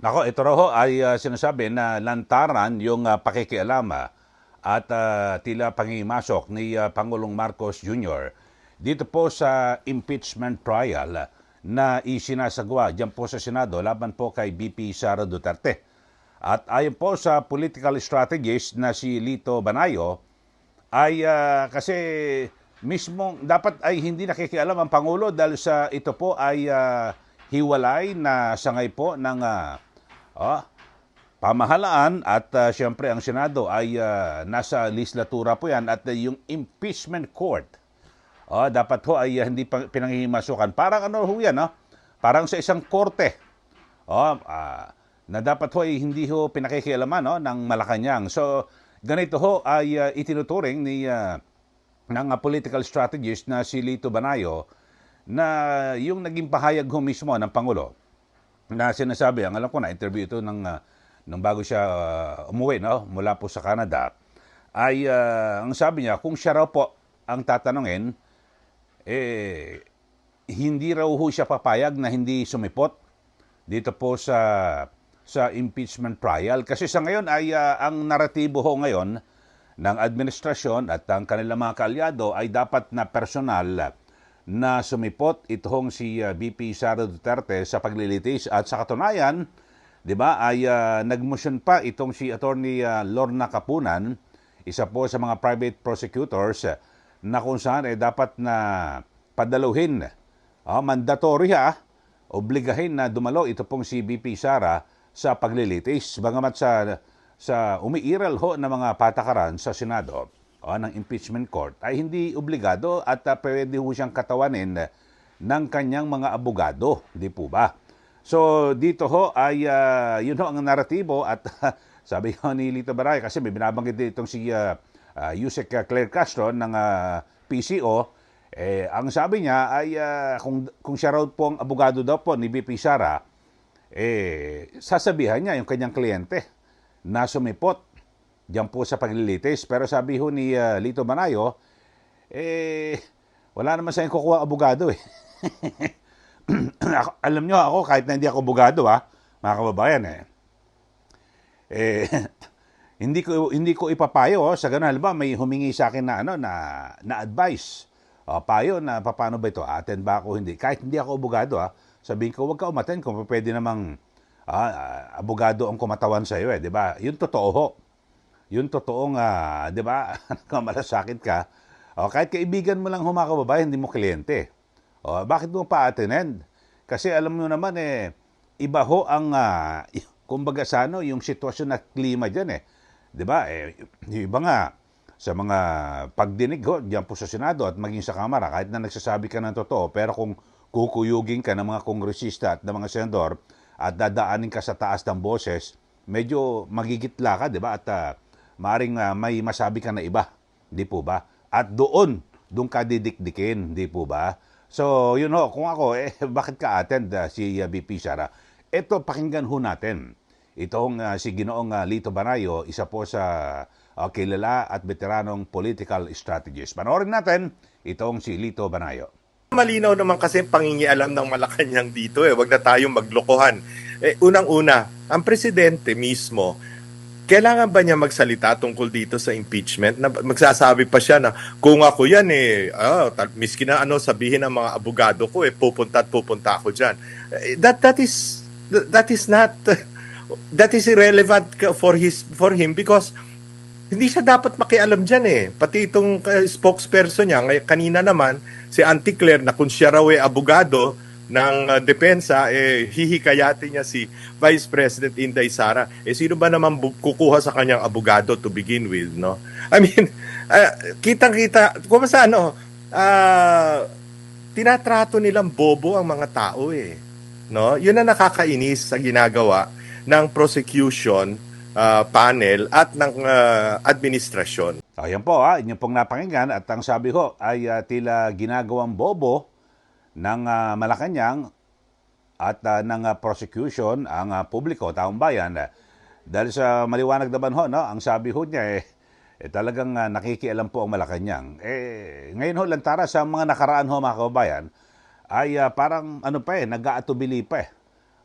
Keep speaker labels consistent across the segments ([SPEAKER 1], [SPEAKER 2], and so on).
[SPEAKER 1] Nako, ito raw ho ay sinasabi na lantaran yung pakikialam at tila pangimasok ni Pangulong Marcos Jr. dito po sa impeachment trial na isinasagwa diyan po sa Senado laban po kay BP Sara Duterte. At ayon po sa political strategist na si Lito Banayo, ay kasi mismo dapat ay hindi nakikialam ang Pangulo dahil sa ito po ay hiwalay na sangay po ng pamahalaan at siyempre ang Senado ay nasa legislatura po yan at yung impeachment court dapat ho ay hindi pinangihimasukan. Parang ano ho yan, no? Parang sa isang korte na dapat ho ay hindi ho pinakikialaman ng Malacanang. So ganito ho ay itinuturing ng political strategist na si Lito Banayo na yung naging pahayag ho mismo ng Pangulo na sinasabi, ang alam ko na interview ito nung bago siya umuwi mula po sa Canada, ay ang sabi niya, kung siya raw po ang tatanungin, hindi raw ho siya papayag na hindi sumipot dito po sa impeachment trial. Kasi sa ngayon ay ang naratibo ho ngayon ng administrasyon at ang kanilang mga kaalyado ay dapat na personal na sumipot itong si BP Sara Duterte sa paglilitis. At sa katunayan, di ba, ay nagmotion pa itong si Attorney Lorna Capunan, isa po sa mga private prosecutors, na kung saan ay dapat na padaluhin, mandatory obligahin na dumalo ito pong si BP Sara sa paglilitis. Bagamat sa umiiral ho ng mga patakaran sa Senado ng impeachment court ay hindi obligado at pwede ho siyang katawanin ng kanyang mga abogado, di po ba? So dito ho ay yun ho ang naratibo at sabi ho ni Lito Banayo, kasi may binabanggit din itong si Yusek Claire Castro ng PCO, ang sabi niya ay kung siya raw po ang abogado daw po ni BP Sara, sasabihan niya yung kanyang kliyente na sumipot diyan po sa paglilitis. Pero sabi ho ni Lito Banayo, wala naman sa kukuha abogado alam nyo ako, kahit na hindi ako abogado mga kababayan hindi ko ipapayo sa ganun. Halimbawa may humingi sa akin na advice, payo na paano ba ito, attend ba ako, hindi, kahit hindi ako abogado sabihin ko, wag ka umattend kung pwede namang abogado ang kumatawan sa iyo, di ba? Yun totoo ho. Yun totoong, di ba, malasakit ka. Kahit kaibigan mo lang ho, mga kababayan, hindi mo kliyente. Bakit mo pa-attend? Kasi alam mo naman, iba ho ang, kumbaga yung sitwasyon at klima dyan Di ba? Yung iba nga, sa mga pagdinig ho, diyan po sa Senado at maging sa Kamara, kahit na nagsasabi ka ng totoo, pero kung kukuyugin ka ng mga kongresista at ng mga senador at dadaanin ka sa taas ng boses, medyo magigitla ka, di ba? At maaring may masabi ka na iba, di po ba? At doon ka didikdikin, di po ba? So, yun ho, kung ako, bakit ka attend si BP Sara? Ito, pakinggan ho natin. Itong si Ginoong Lito Banayo, isa po sa kilala at veteranong political strategist. Panoorin natin itong si Lito Banayo.
[SPEAKER 2] Malinaw naman kasi pangingialam ng Malacanang dito Huwag na tayong maglokohan. Unang-una, ang presidente mismo, kailangan ba niya magsalita tungkol dito sa impeachment? Na magsasabi pa siya na kung ako yan miski na sabihin ng mga abogado ko pupunta ako diyan. That is irrelevant for him because hindi siya dapat makialam diyan Pati itong spokesperson niya kanina naman si Auntie Claire, na kung siya raw abogado ng depensa, hihikayatin niya si Vice President Inday Sara. Sino ba naman kukuha sa kanyang abogado to begin with, no? I mean, kitang-kita, kung sa tinatrato nilang bobo ang mga tao no? Yun ang nakakainis sa ginagawa ng prosecution panel at ng administrasyon.
[SPEAKER 1] Ayan po, inyong pong napakinggan at ang sabi ho ay tila ginagawang bobo ng Malacanang at ng prosecution ang publiko, taong bayan. Dahil sa maliwanag naman ho, ang sabi ho niya talagang nakikialam po ang Malacanang. Ngayon ho, lantara sa mga nakaraan ho, mga kababayan, ay parang nag-aatubili pa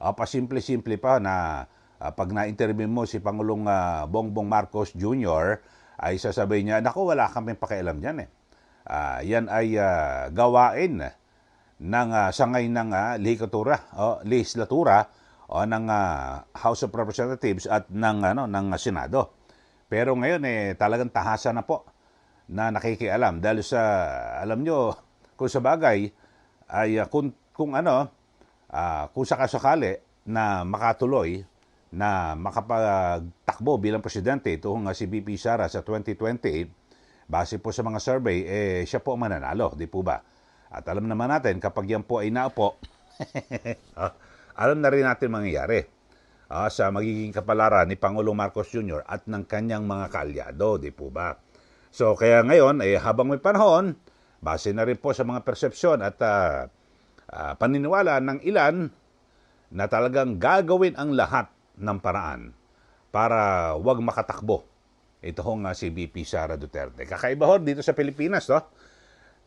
[SPEAKER 1] pasimple-simple pa na pag na-interview mo si Pangulong Bongbong Marcos Jr., ay sasabihin niya, naku, wala kaming pakialam dyan eh. Yan ay gawain ng sangay ng legislatura o ng House of Representatives at ng Senado. Pero ngayon talagang tahasa na po na nakikialam dahil sa, alam nyo, kung sa bagay ay kung sakasakali na makatuloy na makapagtakbo bilang presidente itong si BP Sara sa 2028, base po sa mga survey, siya po mananalo, di po ba? At alam naman natin, kapag yan po ay naupo, alam na rin natin mangyayari sa magiging kapalaran ni Pangulong Marcos Jr. at ng kanyang mga kaalyado, di po ba? So kaya ngayon, habang may panahon, base na rin po sa mga persepsyon at paniniwala ng ilan na talagang gagawin ang lahat ng paraan para wag makatakbo ito si BP Sara Duterte. Kakaiba ho dito sa Pilipinas, no?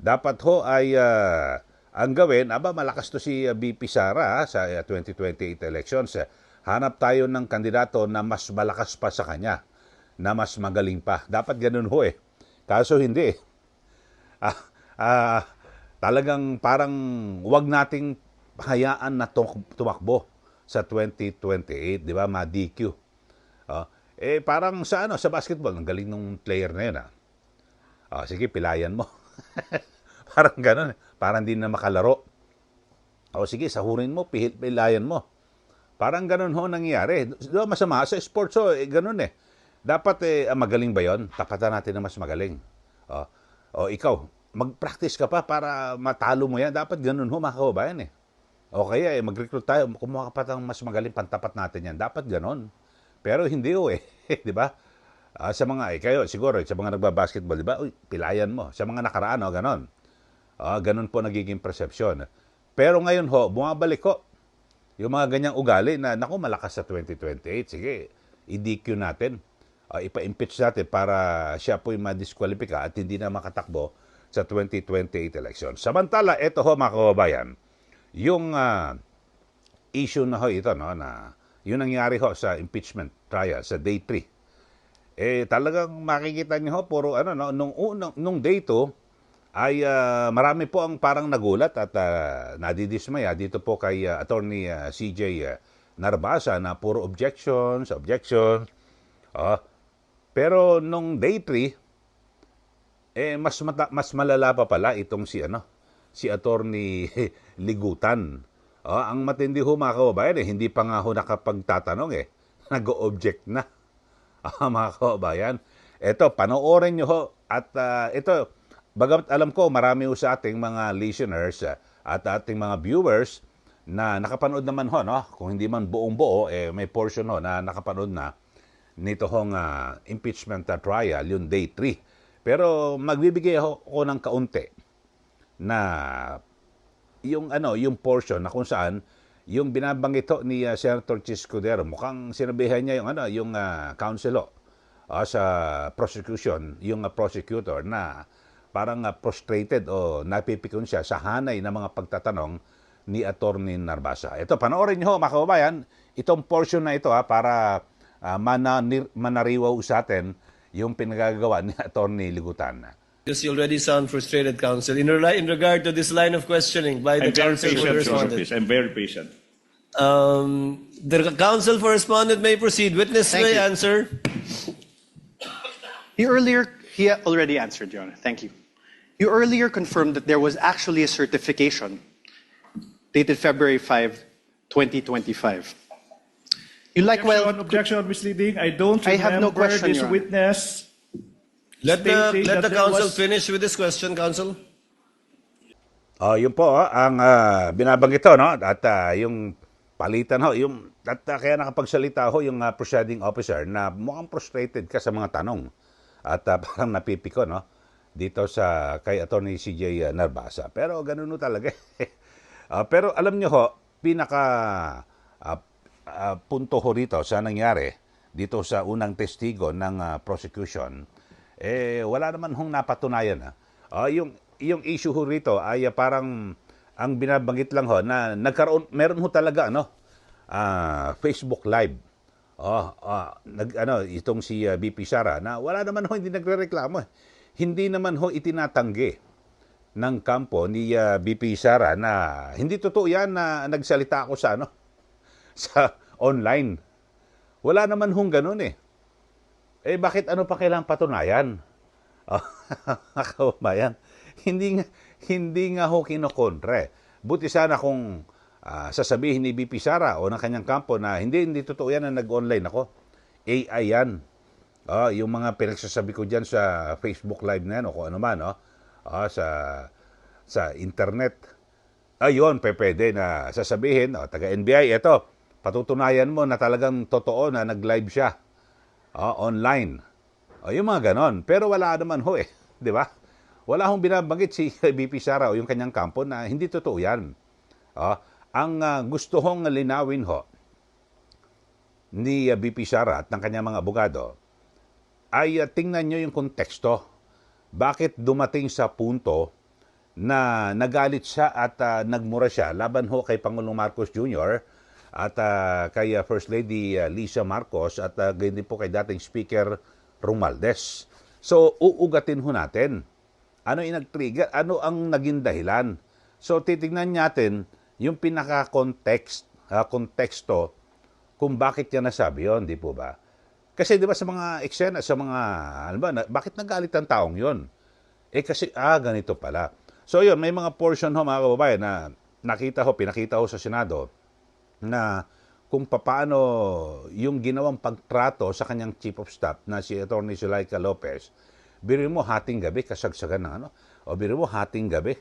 [SPEAKER 1] Dapat ho ay ang gawin, malakas to si BP Sara sa 2028 elections. Hanap tayo ng kandidato na mas malakas pa sa kanya, na mas magaling pa. Dapat ganun ho Kaso hindi talagang parang wag nating hayaan na tumakbo sa 2028, di ba? Ma-DQ. Parang sa basketball, ang galing ng player na yun. Sige, pilayan mo. Parang gano'n. Parang hindi na makalaro. Sige, sahurin mo, pilayan mo. Parang gano'n ho nangyayari. Diba masama? Sa sports gano'n Dapat magaling ba yon? Tapatan natin na mas magaling. Ikaw, mag-practice ka pa para matalo mo yan. Dapat gano'n ho, mga kababayan O kaya mag-recruit tayo, kumuha ka pa ng mas magaling, pantapat natin yan. Dapat ganon. Pero hindi di ba? Sa mga, kayo siguro, sa mga nagbabasketball, di ba? Pilayan mo. Sa mga nakaraan, ganon. Ganon po nagiging perception. Pero ngayon bumabalik yung mga ganyang ugali na, naku, malakas sa 2028. Sige, i-DQ natin. Ipa-impeach natin para siya po'y madiskwalipika at hindi na makatakbo sa 2028 election. Samantala, ito mga kababayan, yung issue na ito, na yung nangyari sa impeachment trial sa day 3, talagang makikita niyo puro nung day 2 ay marami po ang parang nagulat at nadidismaya dito po kay Attorney CJ Narbasa na puro objections. Pero nung day 3, mas malala pa pala itong si Attorney Ligutan. Ang matindi mga kababayan, hindi pa nga nakapagtatanong nag-o-object na. Mga kababayan, eto, panoorin nyo at ito, bagamat alam ko marami sa ating mga listeners at ating mga viewers na nakapanood naman kung hindi man buong buo, may portion na nakapanood na nito impeachment trial, yung day 3. Pero magbibigay ako ng kaunti na yung portion na kung saan yung binabanggit ni Senator Chis Escudero, mukhang sinabihan niya yung counsel sa prosecution, yung prosecutor na parang frustrated o napipikon siya sa hanay ng mga pagtatanong ni Attorney Narbasa. Ito, panoorin niyo mga kababayan, itong portion na ito para manariwaw sa atin yung pinagagawa ni Attorney Ligutan.
[SPEAKER 3] Because you already sound frustrated, Counsel. In regard to this line of questioning by the counsel for respondent.
[SPEAKER 4] I'm very patient.
[SPEAKER 3] The counsel for respondent may proceed. Witness may answer.
[SPEAKER 5] He already answered, Your Honor. Thank you. You earlier confirmed that there was actually a certification dated February 5, 2025.
[SPEAKER 4] Objection, misleading. I don't
[SPEAKER 5] I have no
[SPEAKER 4] remember
[SPEAKER 5] question,
[SPEAKER 4] this
[SPEAKER 5] Your Honor.
[SPEAKER 4] witness.
[SPEAKER 3] Let
[SPEAKER 4] stating
[SPEAKER 3] the
[SPEAKER 4] that there
[SPEAKER 3] counsel
[SPEAKER 4] was-
[SPEAKER 3] finish with this question, counsel.
[SPEAKER 1] Yun po ang binabanggit at yung palitan kaya nakapagsalita yung presiding officer na mukhang frustrated ka sa mga tanong at parang napipiko dito kay Attorney CJ Narbasa. Pero ganun talaga. Pero alam nyo pinaka punto rito sa nangyari dito sa unang testigo ng prosecution, wala naman napatunayan. Yung issue rito ay parang ang binabanggit lang na meron talaga Facebook Live. Itong si BP Sara na wala naman ho, hindi nagrereklamo. Hindi naman ho itinatanggi ng kampo ni BP Sara na hindi totoo yan na nagsalita ako sa sa online. Wala naman hong ganun eh. Bakit ano pa kailangang patunayan? Kabayan, hindi nga ho kinokontre. Buti sana kung sasabihin ni BP Sara o ng kanyang kampo na hindi totoo yan na nag-online ako. AI yan. Yung mga pinagsasabi ko dyan sa Facebook Live na yan o kung ano man, sa internet. Ayun, pwede na sasabihin, taga-NBI, eto, patutunayan mo na talagang totoo na nag-live siya online. Yung mga ganon. Pero wala naman ho di ba? Wala hong binabanggit si BP Sara o yung kanyang kampo na hindi totoo yan. Ang gusto hong linawin ho ni BP Sara at ng kanyang mga abogado ay tingnan nyo yung konteksto. Bakit dumating sa punto na nagalit siya at nagmura siya laban ho kay Pangulong Marcos Jr. at kay First Lady Lisa Marcos at ganyan din po kay dating Speaker Romualdez. So, uugatin ho natin. Ano yung nag-trigger? Ano ang naging dahilan? So, titignan natin yung konteksto kung bakit niya nasabi yun, di po ba? Kasi di ba sa mga eksena, sa mga, bakit nagalit ang taong yun? Kasi, ganito pala. So yun, may mga portion ho mga kababayan na pinakita ho sa Senado na kung paano yung ginawang pagtrato sa kanyang Chief of Staff na si Atty. Zuleika Lopez, biro mo hating gabi, kasagsagan ng o biro mo hating gabi,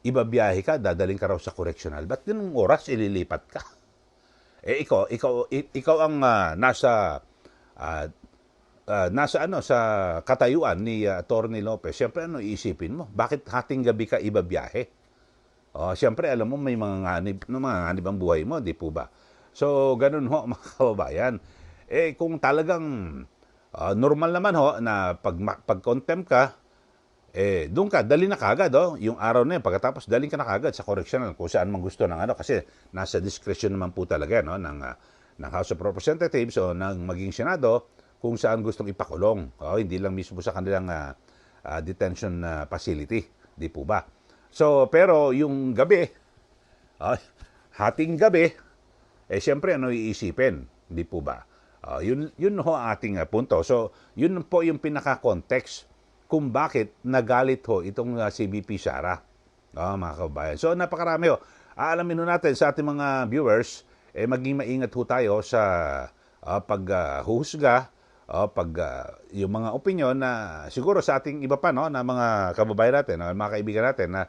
[SPEAKER 1] ibabiyahe ka, dadaling ka raw sa correctional. Ba't ganung oras ililipat ka? Ikaw ang nasa sa katayuan ni Atty. Lopez. Siyempre, iisipin mo? Bakit hating gabi ka ibabiyahe? Siyempre, alam mo, may mga nganib ang buhay mo, di po ba? So, ganun ho, mga kababayan. Kung talagang normal naman ho, na pag-contempt ka, doon ka, dali na kagad, yung araw na yun, pagkatapos daling ka na kagad sa correctional, kung saan man gusto ng kasi nasa discretion naman po talaga, ng House of Representatives o ng maging Senado, kung saan gustong ipakulong. Hindi lang mismo sa kanilang detention facility. Di po ba? So, pero yung gabi, hating gabi, siyempre, iisipin? Di po ba? Yun ho ating punto. So, yun po yung pinaka-context kung bakit nagalit ho itong si BP Sara. Mga kababayan. So, napakarami ho. Aalamin ho natin sa ating mga viewers, maging maingat ho tayo sa paghuhusga, yung mga opinion na siguro sa ating iba pa na mga kababayan natin, mga kaibigan natin na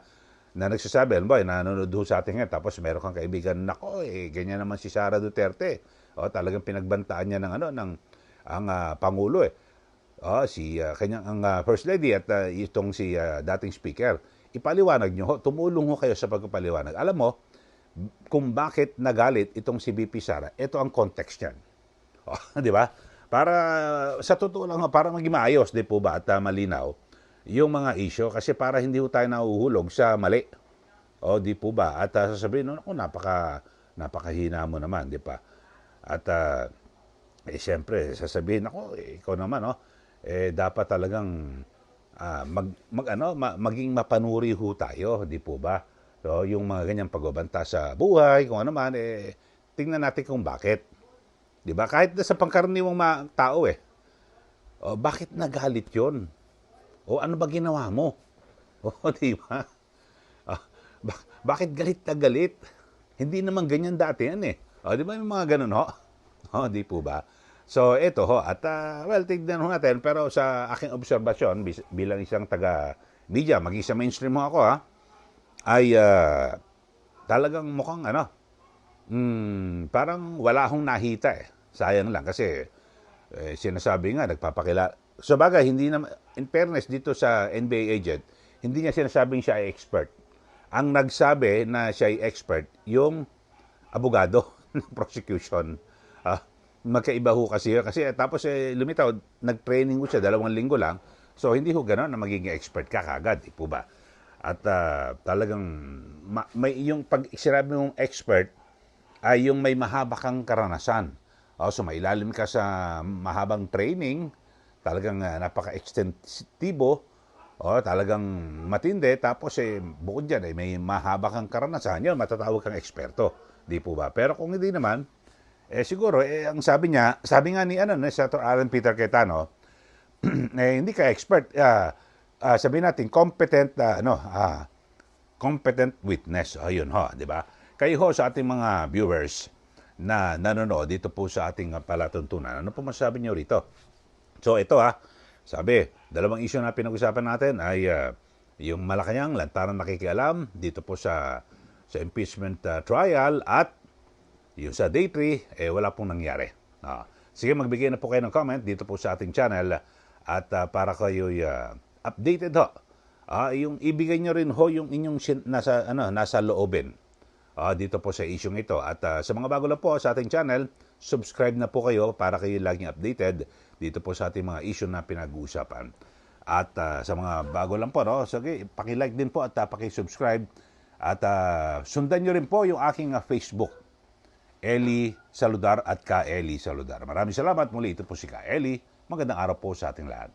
[SPEAKER 1] nagsasabi, nanonood ho sa atin ngayon, tapos meron kang kaibigan, ganyan naman si Sara Duterte. Talagang pinagbantaan niya ng ang Pangulo ang First Lady at itong si dating Speaker. Ipaliwanag nyo tumulong ho kayo sa pagpapaliwanag. Alam mo, kung bakit nagalit itong si BP Sara, ito ang context niyan. Di ba? Para sa totoo lang, para maging maayos, di po ba, at malinaw yung mga issue, kasi para hindi ho tayo nahuhulog sa mali. Di po ba? At sasabihin, napakahina mo naman, di pa? At siyempre, sasabihin, ikaw naman, dapat talagang maging mapanuri ho tayo, di po ba? So, yung mga ganyang pagbabanta sa buhay, kung ano man, tingnan natin kung bakit. Di ba? Kahit na sa pangkaraniwang tao bakit nagalit yon? Ano ba ginawa mo? Di ba? Bakit galit na galit? Hindi naman ganyan dati yan di ba yung mga ganun di po ba? So, ito at tignan ho natin, pero sa aking obserbasyon, bilang isang taga-media, maging sa mainstream mo ako ay talagang mukhang parang wala akong nakita Sayang lang kasi sinasabi nga nagpapakila. So bagay, hindi na, in fairness dito sa NBA agent, hindi niya sinasabing siya ay expert. Ang nagsabi na siya ay expert, yung abogado ng prosecution. Magkaiba ho kasi tapos lumitaw, nag-training ko siya 2 linggo lang. So hindi ho gano'n na magiging expert ka kagad, di po ba? At talagang may yung pag sinabi mong expert, ay yung may mahaba kang karanasan. So mailalim ka sa mahabang training, talagang napaka-extensibo, talagang matindi, tapos bukod dyan, may mahaba kang karanasan, yun, matatawag kang eksperto. Di po ba? Pero kung hindi naman, siguro, ang sabi niya, sabi nga ni Senator Alan Peter Cayetano, hindi ka expert, sabihin natin, competent witness. Ayun ho, di ba? Kayo ho sa ating mga viewers na nanonood dito po sa ating palatuntunan, ano po masasabi niyo rito? So ito sabi, dalawang issue na pinag-usapan natin ay yung Malacanang, lantaran nakikialam dito po sa impeachment trial, at yung sa day 3, wala pong nangyari. Sige, magbigay na po kayo ng comment dito po sa ating channel, at para kayo updated ho. Yung ibigay nyo rin ho yung inyong nasa loobin dito po sa isyong ito. At sa mga bago lang po sa ating channel, subscribe na po kayo para kayo laging updated dito po sa ating mga issue na pinag-uusapan. At sa mga bago lang po, sige, paki-like din po at paki-subscribe. At sundan nyo rin po yung aking Facebook, Eli Saludar at Ka Eli Saludar. Maraming salamat muli. Ito po si Ka Eli. Magandang araw po sa ating lahat.